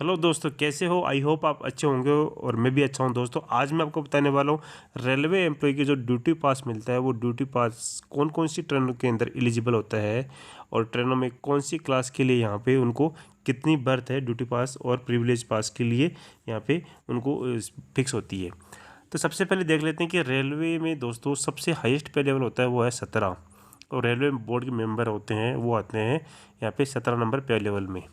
Hello दोस्तों, कैसे हो? आई होप आप अच्छे होंगे और मैं भी अच्छा हूं। दोस्तों, आज मैं आपको बताने वाला हूं रेलवे एम्प्लॉय की जो ड्यूटी पास मिलता है, वो ड्यूटी पास कौन कौन सी ट्रेनों के अंदर एलिजिबल होता है और ट्रेनों में कौन सी क्लास के लिए यहाँ पे उनको कितनी बर्थ है ड्यूटी पास और प्रिविलेज पास के लिए यहाँ पे उनको फिक्स होती है। तो सबसे पहले देख लेते हैं कि रेलवे में दोस्तों सबसे हाईएस्ट पे लेवल होता है वो है 17, और रेलवे बोर्ड के मेंबर होते हैं वो आते हैं यहाँ पे 17 नंबर पे लेवल में।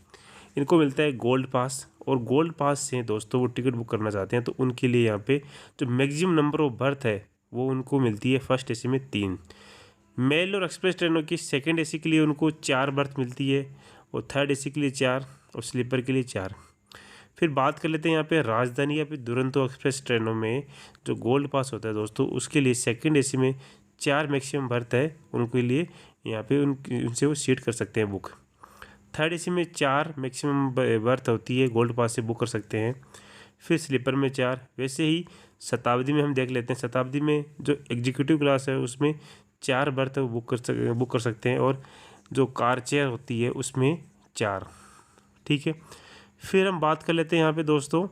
इनको मिलता है गोल्ड पास, और गोल्ड पास से दोस्तों वो टिकट बुक करना चाहते हैं तो उनके लिए यहाँ पे जो मैक्सिमम नंबर ऑफ बर्थ है वो उनको मिलती है फर्स्ट एसी में 3। मेल और एक्सप्रेस ट्रेनों की सेकंड एसी के लिए उनको 4 बर्थ मिलती है, और थर्ड एसी के लिए 4 और स्लीपर के लिए 4। फिर बात कर लेते हैं यहाँ पे राजधानी या फिर दुरंतो एक्सप्रेस ट्रेनों में जो गोल्ड पास होता है दोस्तों, उसके लिए सेकंड एसी में 4 मैक्सिमम बर्थ है उनके लिए, यहाँ पे उनसे वो सीट कर सकते हैं बुक। थर्ड एसी में 4 मैक्सिमम बर्थ होती है, गोल्ड पास से बुक कर सकते हैं। फिर स्लीपर में 4। वैसे ही शताब्दी में हम देख लेते हैं, शताब्दी में जो एग्जीक्यूटिव क्लास है उसमें 4 बर्थ बुक कर सकते हैं, और जो कार चेयर होती है उसमें 4। ठीक है। फिर हम बात कर लेते हैं यहाँ पे दोस्तों,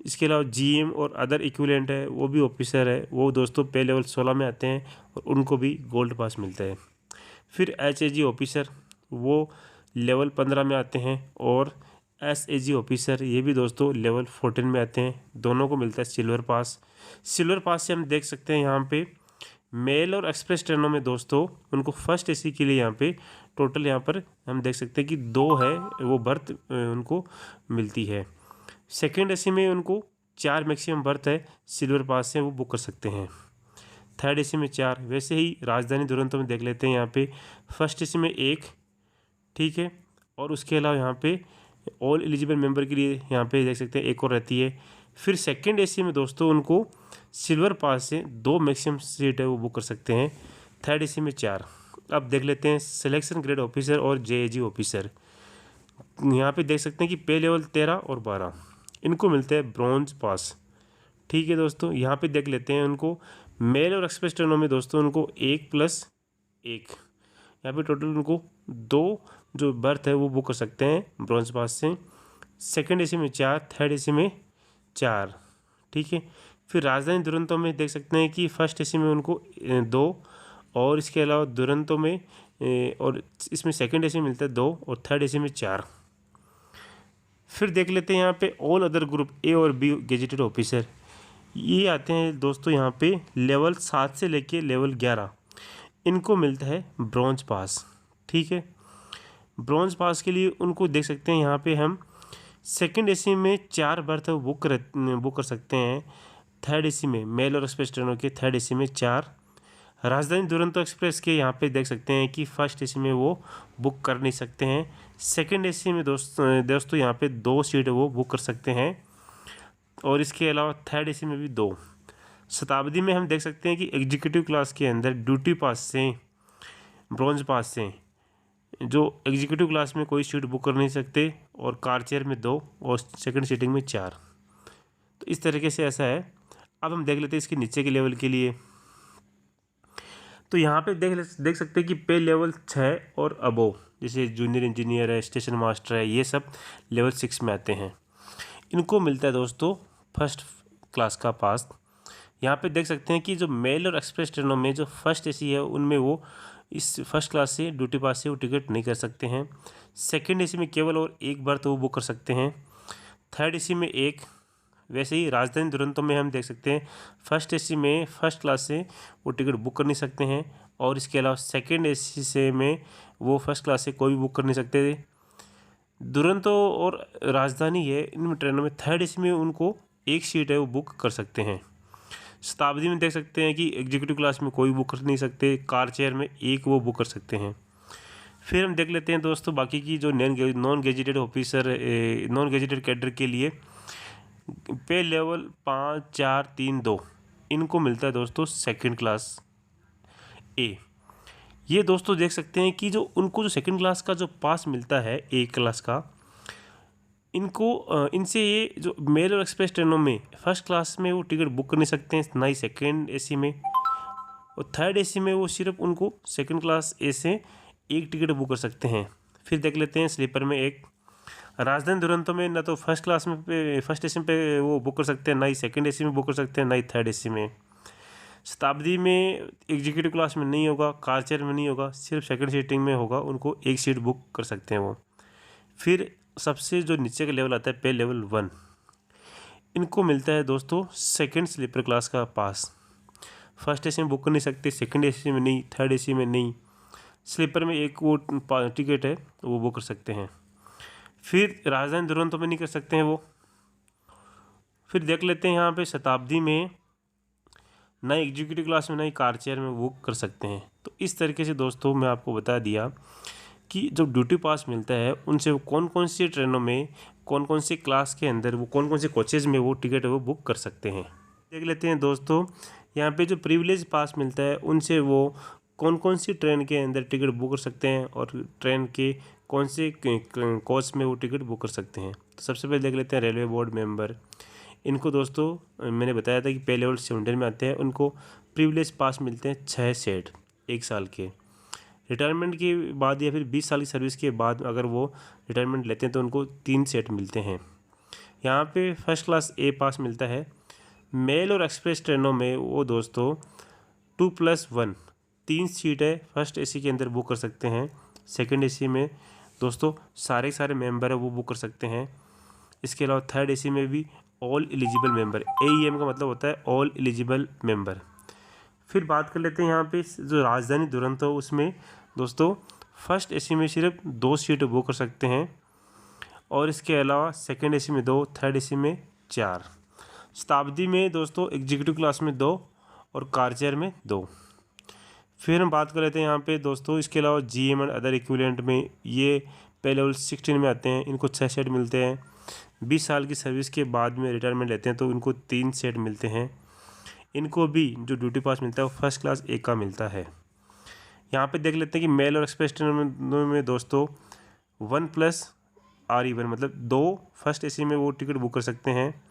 इसके अलावा जीएम और अदर इक्विवेलेंट है, वो भी ऑफिसर है, वो दोस्तों पे लेवल 16 में आते हैं और उनको भी गोल्ड पास मिलता है। फिर एचएजी ऑफिसर वो लेवल 15 में आते हैं, और एसएजी ऑफिसर ये भी दोस्तों लेवल 14 में आते हैं, दोनों को मिलता है सिल्वर पास। सिल्वर पास से हम देख सकते हैं यहाँ पे मेल और एक्सप्रेस ट्रेनों में दोस्तों उनको फर्स्ट एसी के लिए यहाँ पे टोटल यहाँ पर हम देख सकते हैं कि 2 है वो बर्थ उनको मिलती है। सेकेंड एसी में उनको 4 मैक्सिमम बर्थ है, सिल्वर पास से वो बुक कर सकते हैं। थर्ड एसी में 4। वैसे ही राजधानी दुरंतो में देख लेते हैं यहाँ पे फर्स्ट एसी में 1, ठीक है, और उसके अलावा यहाँ पे ऑल एलिजिबल मेंबर के लिए यहाँ पे देख सकते हैं एक और रहती है। फिर सेकंड एसी में दोस्तों उनको सिल्वर पास से 2 मैक्सिमम सीट है वो बुक कर सकते हैं। थर्ड एसी में 4। अब देख लेते हैं सिलेक्शन ग्रेड ऑफिसर और जेएजी ऑफिसर। यहाँ पे देख सकते हैं कि पे लेवल 13 और 12 इनको मिलते हैं ब्रॉन्ज पास। ठीक है दोस्तों, यहाँ पे देख लेते हैं उनको मेल और एक्सप्रेस ट्रेनों में दोस्तों उनको 1+1 यहाँ पे टोटल उनको 2 जो बर्थ है वो बुक कर सकते हैं ब्रॉन्ज पास से। सेकंड एसी में 4, थर्ड एसी में 4। ठीक है। फिर राजधानी दुरंतो में देख सकते हैं कि फर्स्ट एसी में उनको 2, और इसके अलावा दुरंतो में और इसमें सेकंड एसी मिलता है 2, और थर्ड एसी में 4। फिर देख लेते हैं यहाँ पे ऑल अदर ग्रुप ए और बी गेजेटेड ऑफिसर, ये आते हैं दोस्तों यहाँ पे लेवल 7 से लेके लेवल 11, इनको मिलता है ब्रॉन्ज पास। ठीक है। ब्रॉन्ज पास के लिए उनको देख सकते हैं यहाँ पे हम सेकंड एसी में 4 बर्थ बुक कर सकते हैं। थर्ड एसी में मेल और एक्सप्रेस ट्रेनों के थर्ड एसी में 4। राजधानी दुरंतो एक्सप्रेस के यहाँ पे देख सकते हैं कि फर्स्ट एसी में वो बुक कर नहीं सकते हैं। सेकंड एसी में दोस्तों यहाँ पे 2 सीट वो बुक कर सकते हैं, और इसके अलावा थर्ड एसी में भी 2। शताब्दी में हम देख सकते हैं कि एग्जीक्यूटिव क्लास के अंदर ड्यूटी पास से ब्रॉन्ज पास से जो एग्जीक्यूटिव क्लास में कोई सीट बुक कर नहीं सकते, और कार चेयर में 2 और सेकंड सीटिंग में 4। तो इस तरीके से ऐसा है। अब हम देख लेते हैं इसके नीचे के लेवल के लिए। तो यहाँ पे देख सकते हैं कि पे लेवल 6 और अबोव, जैसे जूनियर इंजीनियर है, स्टेशन मास्टर है, ये सब लेवल 6 में आते हैं। इनको मिलता है दोस्तों फर्स्ट क्लास का पास। यहाँ पे देख सकते हैं कि जो मेल और एक्सप्रेस ट्रेनों में जो फर्स्ट एसी है उनमें वो इस फर्स्ट क्लास से ड्यूटी पास से वो टिकट नहीं कर सकते हैं। सेकंड एसी में केवल और 1 बार तो वो बुक कर सकते हैं। थर्ड एसी में 1। वैसे ही राजधानी दुरंतो में हम देख सकते हैं फर्स्ट एसी में फर्स्ट क्लास से वो टिकट बुक कर नहीं सकते हैं, और इसके अलावा सेकंड एसी से में वो फर्स्ट क्लास से कोई भी बुक कर नहीं सकते। दुरंतो और राजधानी है, इन ट्रेनों में थर्ड एसी में उनको 1 सीट है वो बुक कर सकते हैं। शताब्दी में देख सकते हैं कि एग्जीक्यूटिव क्लास में कोई बुक कर नहीं सकते, कार चेयर में 1 वो बुक कर सकते हैं। फिर हम देख लेते हैं दोस्तों बाकी की जो non gazetted officer non gazetted cadre के लिए पे लेवल 5, 4, 3, 2 इनको मिलता है दोस्तों सेकंड क्लास ए। ये दोस्तों देख सकते हैं कि जो उनको जो सेकंड क्लास का जो पास मिलता है ए क्लास का, इनसे ये जो मेल और एक्सप्रेस ट्रेनों में फर्स्ट क्लास में वो टिकट बुक कर नहीं सकते हैं, ना ही सेकेंड एसी में, और थर्ड एसी में वो सिर्फ उनको सेकंड क्लास ए से 1 टिकट बुक कर सकते हैं। फिर देख लेते हैं स्लीपर में 1। राजधानी दुरंतो में ना तो फर्स्ट क्लास में फर्स्ट एसी पे वो बुक कर सकते हैं, ना ही सेकंड एसी में बुक कर सकते हैं, ना ही थर्ड एसी में। शताब्दी में एग्जीक्यूटिव क्लास में नहीं होगा, कार चेयर में नहीं होगा, सिर्फ सेकंड सीटिंग में होगा, उनको एक सीट बुक कर सकते हैं वो। फिर सबसे जो नीचे का लेवल आता है पे लेवल 1, इनको मिलता है दोस्तों सेकंड स्लीपर क्लास का पास। फर्स्ट एसी में बुक कर नहीं सकते, सेकंड एसी में नहीं, थर्ड एसी में नहीं, स्लीपर में एक वो टिकट है वो बुक कर सकते हैं। फिर राजधानी दुरंतो में नहीं कर सकते हैं वो। फिर देख लेते हैं यहाँ पे शताब्दी में ना एग्जीक्यूटिव क्लास में ना ही कार चेयर में बुक कर सकते हैं। तो इस तरीके से दोस्तों मैं आपको बता दिया कि जब ड्यूटी पास मिलता है उनसे वो कौन कौन सी ट्रेनों में, कौन कौन सी क्लास के अंदर, वो कौन कौन से कोचेज़ में वो टिकट है वो बुक कर सकते हैं। देख लेते हैं दोस्तों यहाँ पे जो प्रिविलेज पास मिलता है उनसे वो कौन कौन सी ट्रेन के अंदर टिकट बुक कर सकते हैं और ट्रेन के कौन से कोच में वो टिकट बुक कर सकते हैं। तो सबसे पहले देख लेते हैं रेलवे बोर्ड मेंबर। इनको दोस्तों मैंने बताया था कि पहले लेवल 17 में आते हैं, उनको प्रिविलेज पास मिलते हैं 6 सेट 1 साल के। रिटायरमेंट के बाद या फिर 20 साल की सर्विस के बाद अगर वो रिटायरमेंट लेते हैं तो उनको 3 सेट मिलते हैं। यहाँ पे फर्स्ट क्लास ए पास मिलता है। मेल और एक्सप्रेस ट्रेनों में वो दोस्तों 2+1 3 सीट है, फर्स्ट एसी के अंदर बुक कर सकते हैं। सेकंड एसी में दोस्तों सारे मेंबर है वो बुक कर सकते हैं। इसके अलावा थर्ड एसी में भी ऑल एलिजिबल मेंबर, AEM का मतलब होता है ऑल एलिजिबल मेंबर। फिर बात कर लेते हैं यहाँ पे जो राजधानी दुरंतो उसमें दोस्तों फर्स्ट एसी में सिर्फ 2 सीट बुक कर सकते हैं और इसके अलावा सेकंड एसी में 2, थर्ड एसी में 4। शताब्दी में दोस्तों एग्जीक्यूटिव क्लास में 2 और कार चेयर में 2। फिर हम बात कर लेते हैं यहाँ पे दोस्तों इसके अलावा GM एंड अदर इक्विवेलेंट में ये पहले लेवल 16 में आते हैं, इनको 6 सेट मिलते हैं। 20 साल की सर्विस के बाद में रिटायरमेंट लेते हैं तो इनको 3 सेट मिलते हैं। इनको भी जो ड्यूटी पास मिलता है वो फर्स्ट क्लास ए का मिलता है। यहाँ पे देख लेते हैं कि मेल और एक्सप्रेस ट्रेन में दोस्तों 1+RE1 मतलब 2 फर्स्ट एसी में वो टिकट बुक कर सकते हैं।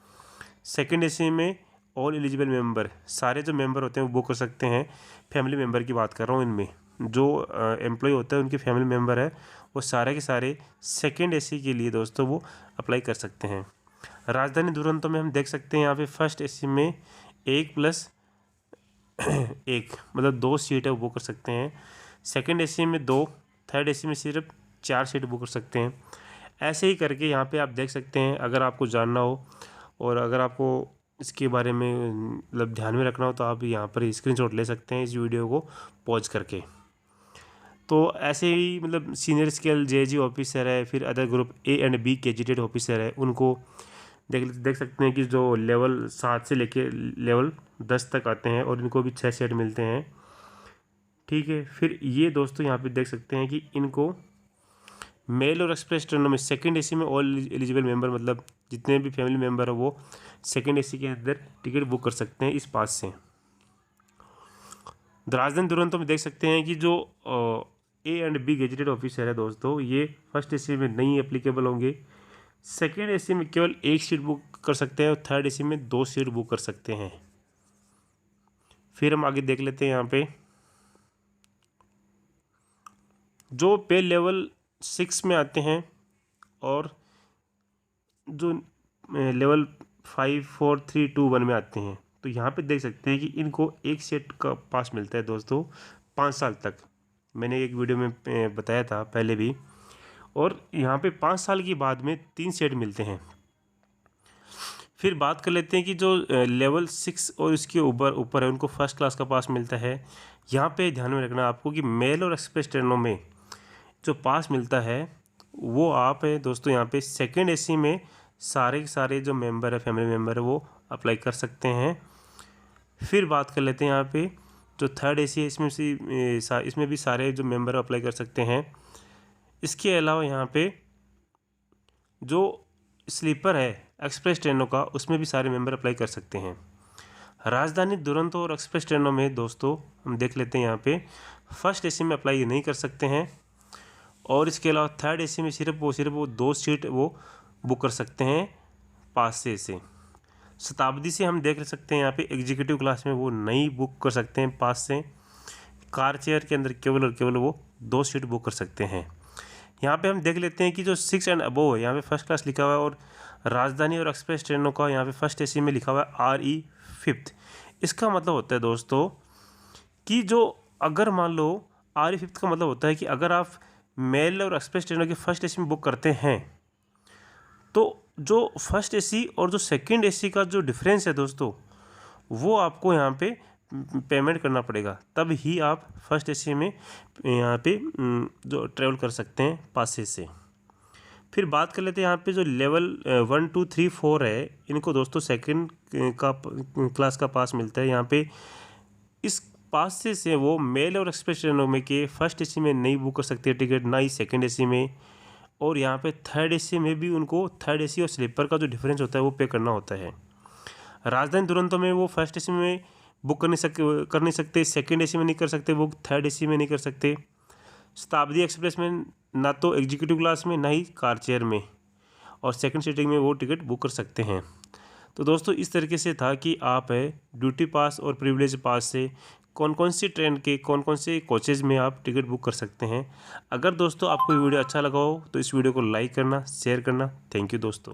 सेकंड एसी में ऑल एलिजिबल मेंबर, सारे जो मेंबर होते हैं वो बुक कर सकते हैं। फैमिली मेंबर की बात कर रहा हूँ, इनमें जो एम्प्लॉय होता है उनके फैमिली मेंबर है वो सारे के सारे सेकंड एसी के लिए दोस्तों वो अप्लाई कर सकते हैं। राजधानी दुरंतो में हम देख सकते हैं यहाँ पे फर्स्ट एसी में 1+1 मतलब 2 सीट है वो बुक कर सकते हैं। सेकंड एसी में 2, थर्ड एसी में सिर्फ 4 सीट बुक कर सकते हैं। ऐसे ही करके यहाँ पे आप देख सकते हैं। अगर आपको जानना हो और अगर आपको इसके बारे में मतलब ध्यान में रखना हो तो आप यहाँ पर स्क्रीनशॉट ले सकते हैं इस वीडियो को पॉज करके। तो ऐसे ही मतलब सीनियर स्केल JG ऑफिसर है, फिर other group A and B gazetted officer है, उनको देख सकते हैं कि जो लेवल 7 से लेके लेवल 10 तक आते हैं और इनको भी 6 सेट मिलते हैं। ठीक है, फिर ये दोस्तों यहाँ पे देख सकते हैं कि इनको मेल और एक्सप्रेस ट्रेनों में सेकंड एसी में ऑल एलिजिबल मेंबर मतलब जितने भी फैमिली मेंबर है वो सेकंड एसी के अंदर टिकट बुक कर सकते हैं इस पास से। राजधानी दुरंतो में देख सकते हैं कि जो A and B gazetted officer है दोस्तों ये फर्स्ट एसी में नहीं एप्लीकेबल होंगे। सेकंड एसी में केवल 1 सीट बुक कर सकते हैं और थर्ड एसी में 2 सीट बुक कर सकते हैं। फिर हम आगे देख लेते हैं यहाँ पे जो पे लेवल 6 में आते हैं और जो लेवल 5, 4, 3, 2, 1 में आते हैं तो यहाँ पे देख सकते हैं कि इनको 1 सेट का पास मिलता है दोस्तों 5 साल तक। मैंने एक वीडियो में बताया था पहले भी। और यहाँ पे 5 साल की बाद में 3 सेट मिलते हैं। फिर बात कर लेते हैं कि जो लेवल 6 और इसके ऊपर है उनको फर्स्ट क्लास का पास मिलता है। यहाँ पे ध्यान में रखना आपको कि मेल और एक्सप्रेस ट्रेनों में जो पास मिलता है वो आप है दोस्तों यहाँ पे सेकंड एसी में सारे के सारे जो मेंबर है फैमिली मेंबर है वो अप्लाई कर सकते हैं। फिर बात कर लेते हैं यहाँ पे जो थर्ड एसी है इसमें भी सारे जो मेंबर अप्लाई कर सकते हैं। इसके अलावा यहाँ पे जो स्लीपर है एक्सप्रेस ट्रेनों का उसमें भी सारे मेंबर अप्लाई कर सकते हैं। राजधानी दुरंतो और एक्सप्रेस ट्रेनों में दोस्तों हम देख लेते हैं यहाँ पे फर्स्ट एसी में अप्लाई नहीं कर सकते हैं और इसके अलावा थर्ड एसी में सिर्फ वो 2 सीट वो बुक कर सकते हैं पास से। शताब्दी से हम देख सकते हैं यहाँ पे एग्जीक्यूटिव क्लास में वो नहीं बुक कर सकते हैं पास से। कार चेयर के अंदर केवल और केवल वो 2 सीट बुक कर सकते हैं। यहाँ पे हम देख लेते हैं कि जो 6 एंड अबोव है यहाँ पे फर्स्ट क्लास लिखा हुआ है, और राजधानी और एक्सप्रेस ट्रेनों का यहाँ पे फर्स्ट एसी में लिखा हुआ है RE 5th। इसका मतलब होता है दोस्तों कि जो अगर मान लो RE 5th का मतलब होता है कि अगर आप मेल और एक्सप्रेस ट्रेनों के फर्स्ट एसी में बुक करते हैं तो जो फर्स्ट एसी और जो सेकंड एसी का जो डिफरेंस है दोस्तों, वो आपको यहाँ पे पेमेंट करना पड़ेगा, तब ही आप फर्स्ट एसी में यहाँ पे जो ट्रेवल कर सकते हैं पासेस से। फिर बात कर लेते हैं यहाँ पे जो लेवल 1 2 3 4 है, इनको दोस्तों सेकंड का क्लास का पास मिलता है। यहाँ पे इस पास से वो मेल और एक्सप्रेस ट्रेनों में के फर्स्ट एसी में नहीं बुक कर सकते टिकट, ना ही सेकंड एसी में, और यहाँ पे थर्ड एसी में भी उनको थर्ड एसी और स्लीपर का जो डिफरेंस होता है वो पे करना होता है। राजधानी दुरंतो में वो फर्स्ट एसी में बुक कर नहीं सकते, सेकंड एसी में नहीं कर सकते, वो थर्ड एसी में नहीं कर सकते। शताब्दी एक्सप्रेस में ना तो एग्जीक्यूटिव क्लास में, ना ही कार चेयर में, और सेकंड सीटिंग में वो टिकट बुक कर सकते हैं। तो दोस्तों इस तरीके से था कि आप ड्यूटी पास और प्रिविलेज पास से कौन कौन सी ट्रेन के कौन कौन से कोचेज़ में आप टिकट बुक कर सकते हैं। अगर दोस्तों आपको ये वीडियो अच्छा लगा हो तो इस वीडियो को लाइक करना, शेयर करना। थैंक यू दोस्तों।